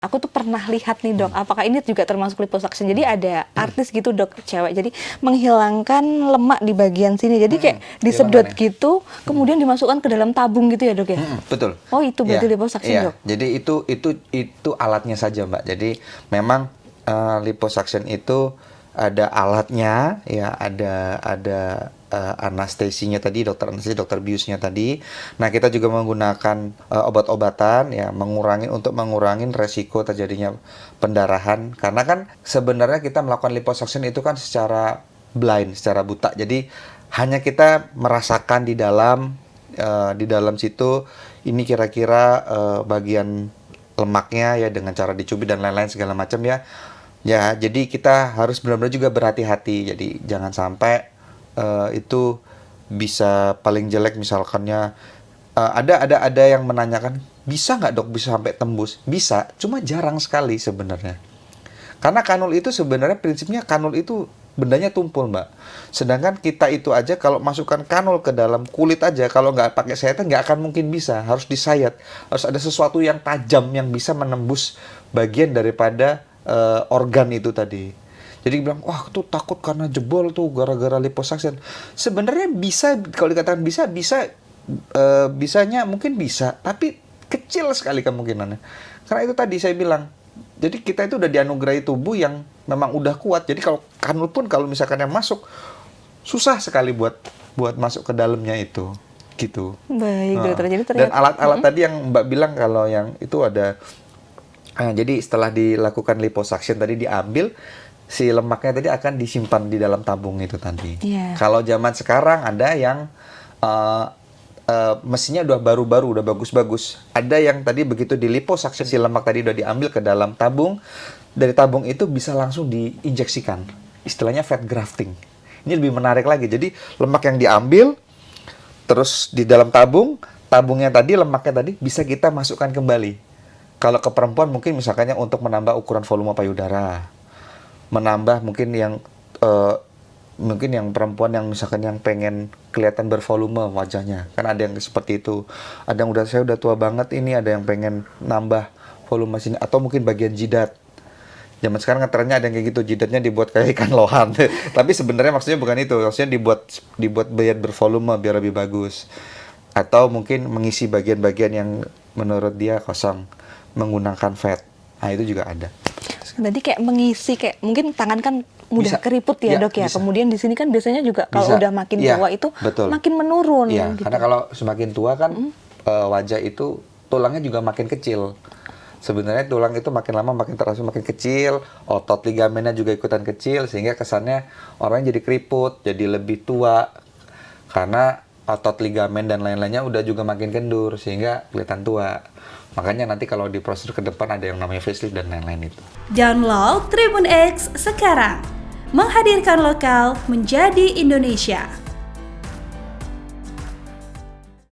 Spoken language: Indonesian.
Aku tuh pernah lihat nih dok, apakah ini juga termasuk liposuction? Jadi ada artis gitu dok, cewek, jadi menghilangkan lemak di bagian sini. Jadi kayak disedot Hilangan ya. gitu, kemudian dimasukkan ke dalam tabung gitu ya dok ya? Betul. Oh itu berarti Iya, liposuction iya. dok? Jadi itu alatnya saja Mbak. Jadi memang liposuction itu ada alatnya, ya anestesinya tadi, dokter anestesi, dokter biusnya tadi. Nah kita juga menggunakan obat-obatan, ya untuk mengurangi resiko terjadinya pendarahan. Karena kan sebenarnya kita melakukan liposuction itu kan secara blind, secara buta. Jadi hanya kita merasakan di dalam situ ini kira-kira bagian lemaknya ya dengan cara dicubit dan lain-lain segala macam ya. Ya, jadi kita harus benar-benar juga berhati-hati. Jadi jangan sampai itu bisa paling jelek misalkannya ada yang menanyakan bisa nggak dok bisa sampai tembus? Bisa, cuma jarang sekali sebenarnya. Karena kanul itu sebenarnya prinsipnya kanul itu bendanya tumpul Mbak. Sedangkan kita itu aja kalau masukkan kanul ke dalam kulit aja kalau nggak pakai sayatan nggak akan mungkin bisa. Harus disayat. Harus ada sesuatu yang tajam yang bisa menembus bagian daripada organ itu tadi. Jadi bilang, wah tuh takut karena jebol tuh gara-gara liposuction. Sebenarnya bisa, kalau dikatakan bisanya mungkin bisa, tapi kecil sekali kemungkinannya. Karena itu tadi saya bilang, jadi kita itu udah dianugerahi tubuh yang memang udah kuat. Jadi kalau kanul pun kalau misalkan yang masuk, susah sekali buat masuk ke dalamnya itu. Gitu. Baik dokter, jadi ternyata... Dan alat-alat tadi yang Mbak bilang kalau yang itu ada... jadi setelah dilakukan liposuction tadi diambil, si lemaknya tadi akan disimpan di dalam tabung itu tadi. Yeah. Kalau zaman sekarang ada yang mesinnya udah baru-baru, udah bagus-bagus. Ada yang tadi begitu di liposuction si lemak tadi udah diambil ke dalam tabung, dari tabung itu bisa langsung diinjeksikan. Istilahnya fat grafting. Ini lebih menarik lagi. Jadi lemak yang diambil, terus di dalam tabungnya tadi, lemaknya tadi bisa kita masukkan kembali. Kalau ke perempuan mungkin misalkannya untuk menambah ukuran volume payudara, menambah mungkin yang perempuan yang misalkan yang pengen kelihatan bervolume wajahnya, kan ada yang seperti itu. Ada yang saya udah tua banget ini, ada yang pengen nambah volume sini, atau mungkin bagian jidat. Zaman sekarang trennya ada yang kayak gitu, jidatnya dibuat kayak ikan lohan. Tapi sebenarnya maksudnya bukan itu, maksudnya dibuat biar bervolume biar lebih bagus. Atau mungkin mengisi bagian-bagian yang menurut dia kosong menggunakan fat. Nah, itu juga ada. Berarti kayak mengisi, kayak mungkin tangan kan mudah keriput ya dok ya. Bisa. Kemudian di sini kan biasanya juga kalau udah makin tua itu makin menurun. Iya, gitu. Karena kalau semakin tua kan wajah itu tulangnya juga makin kecil. Sebenarnya tulang itu makin lama makin terasa makin kecil, otot ligamennya juga ikutan kecil, sehingga kesannya orangnya jadi keriput, jadi lebih tua. Karena otot ligamen dan lain-lainnya udah juga makin kendur, sehingga kelihatan tua. Makanya nanti kalau di prosedur ke depan ada yang namanya facelift dan lain-lain itu. Download Tribun X sekarang. Menghadirkan lokal menjadi Indonesia.